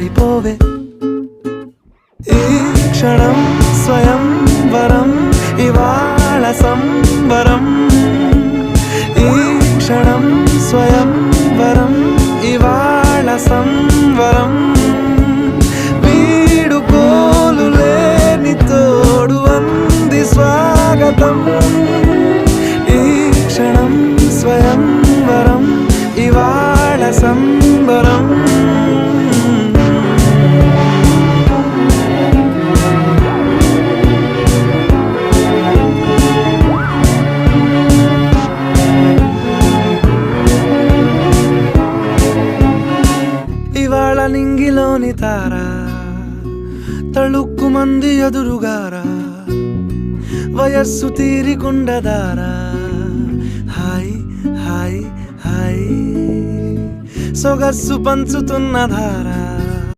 పడిపోవే ఈ క్షణం స్వయం వరం ఇవాళ సంబరం ఈ క్షణం స్వయం వరం ఇవాళ సంవరం వీడుకోలు లేని తోడు అంది స్వాగతం ఈ క్షణం స్వయం వరం ఇవాళ సంబరం ఇవాళ నింగిలోని తార తళుక్కు మంది ఎదురుగారా వయస్సు తీరికుండదారా హాయ్ హాయ్ హాయ్ సొగస్సు పంచుతున్న ధారా